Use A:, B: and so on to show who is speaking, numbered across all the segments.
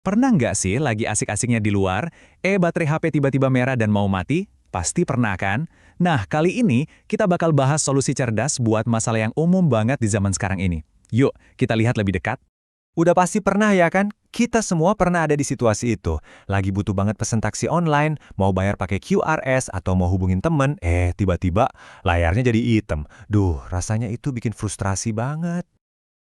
A: Pernah nggak sih lagi asik-asiknya di luar, baterai HP tiba-tiba merah dan mau mati? Pasti pernah kan? Nah, kali ini kita bakal bahas solusi cerdas buat masalah yang umum banget di zaman sekarang ini. Yuk, kita lihat lebih dekat.
B: Udah pasti pernah ya kan? Kita semua pernah ada di situasi itu. Lagi butuh banget pesen taksi online, mau bayar pakai QRS atau mau hubungin temen, tiba-tiba layarnya jadi hitam. Duh, rasanya itu bikin frustrasi banget.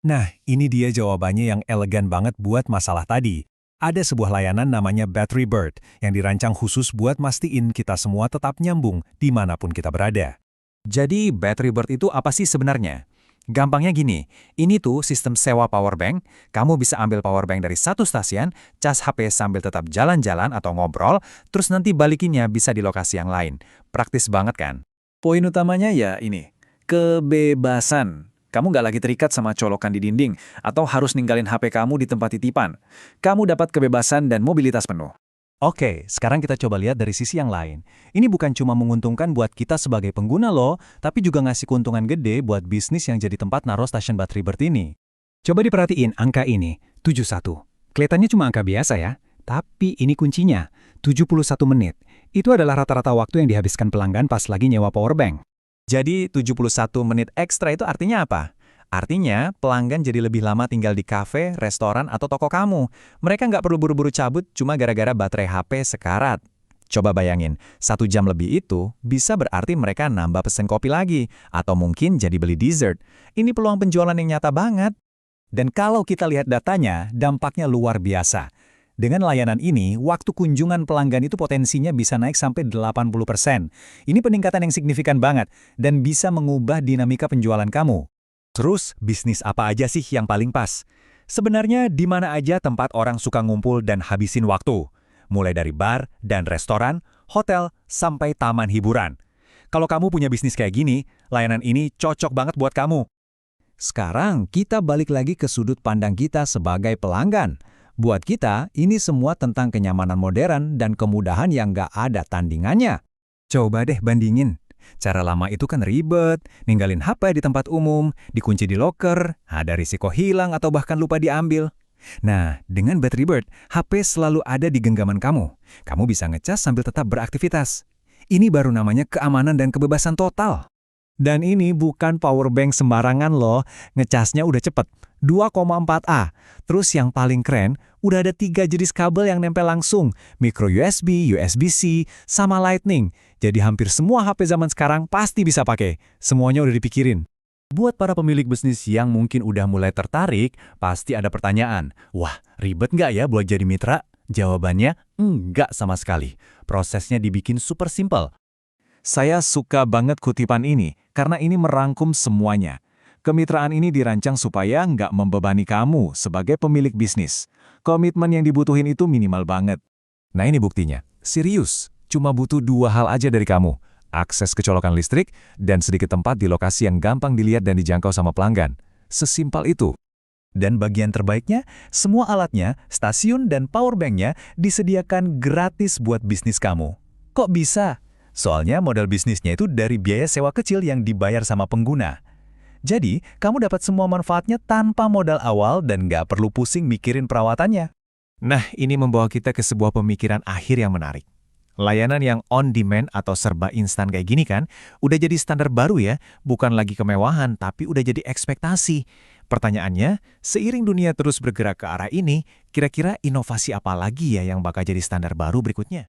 C: Nah, ini dia jawabannya yang elegan banget buat masalah tadi. Ada sebuah layanan namanya Battery Bird yang dirancang khusus buat mastiin kita semua tetap nyambung dimanapun kita berada.
A: Jadi, Battery Bird itu apa sih sebenarnya? Gampangnya gini, ini tuh sistem sewa powerbank. Kamu bisa ambil powerbank dari satu stasiun, cas HP sambil tetap jalan-jalan atau ngobrol, terus nanti balikinnya bisa di lokasi yang lain. Praktis banget kan? Poin utamanya ya ini, kebebasan. Kamu nggak lagi terikat sama colokan di dinding, atau harus ninggalin HP kamu di tempat titipan. Kamu dapat kebebasan dan mobilitas penuh.
C: Oke, sekarang kita coba lihat dari sisi yang lain. Ini bukan cuma menguntungkan buat kita sebagai pengguna loh, tapi juga ngasih keuntungan gede buat bisnis yang jadi tempat naruh stasiun Battery Bird ini. Coba diperhatiin angka ini, 71. Kelihatannya cuma angka biasa ya, tapi ini kuncinya, 71 menit. Itu adalah rata-rata waktu yang dihabiskan pelanggan pas lagi nyewa powerbank.
A: Jadi 71 menit ekstra itu artinya apa? Artinya, pelanggan jadi lebih lama tinggal di kafe, restoran, atau toko kamu. Mereka nggak perlu buru-buru cabut cuma gara-gara baterai HP sekarat. Coba bayangin, 1 jam lebih itu bisa berarti mereka nambah pesen kopi lagi, atau mungkin jadi beli dessert. Ini peluang penjualan yang nyata banget.
C: Dan kalau kita lihat datanya, dampaknya luar biasa. Dengan layanan ini, waktu kunjungan pelanggan itu potensinya bisa naik sampai 80%. Ini peningkatan yang signifikan banget, dan bisa mengubah dinamika penjualan kamu. Terus, bisnis apa aja sih yang paling pas? Sebenarnya, di mana aja tempat orang suka ngumpul dan habisin waktu. Mulai dari bar dan restoran, hotel, sampai taman hiburan. Kalau kamu punya bisnis kayak gini, layanan ini cocok banget buat kamu. Sekarang, kita balik lagi ke sudut pandang kita sebagai pelanggan. Buat kita, ini semua tentang kenyamanan modern dan kemudahan yang nggak ada tandingannya. Coba deh bandingin. Cara lama itu kan ribet, ninggalin HP di tempat umum, dikunci di loker, ada risiko hilang atau bahkan lupa diambil. Nah, dengan Battery Bird, HP selalu ada di genggaman kamu. Kamu bisa ngecas sambil tetap beraktivitas. Ini baru namanya keamanan dan kebebasan total. Dan ini bukan powerbank sembarangan loh, ngecasnya udah cepet, 2,4A. Terus yang paling keren, udah ada 3 jenis kabel yang nempel langsung, micro USB, USB-C, sama Lightning. Jadi hampir semua HP zaman sekarang pasti bisa pakai, semuanya udah dipikirin. Buat para pemilik bisnis yang mungkin udah mulai tertarik, pasti ada pertanyaan, wah ribet nggak ya buat jadi mitra? Jawabannya, enggak sama sekali. Prosesnya dibikin super simple. Saya suka banget kutipan ini, karena ini merangkum semuanya. Kemitraan ini dirancang supaya nggak membebani kamu sebagai pemilik bisnis. Komitmen yang dibutuhin itu minimal banget. Nah ini buktinya. Serius, cuma butuh 2 hal aja dari kamu. Akses ke colokan listrik, dan sedikit tempat di lokasi yang gampang dilihat dan dijangkau sama pelanggan. Sesimpel itu. Dan bagian terbaiknya, semua alatnya, stasiun dan powerbanknya disediakan gratis buat bisnis kamu. Kok bisa? Soalnya modal bisnisnya itu dari biaya sewa kecil yang dibayar sama pengguna. Jadi, kamu dapat semua manfaatnya tanpa modal awal dan nggak perlu pusing mikirin perawatannya. Nah, ini membawa kita ke sebuah pemikiran akhir yang menarik. Layanan yang on-demand atau serba instan kayak gini kan, udah jadi standar baru ya, bukan lagi kemewahan, tapi udah jadi ekspektasi. Pertanyaannya, seiring dunia terus bergerak ke arah ini, kira-kira inovasi apa lagi ya yang bakal jadi standar baru berikutnya?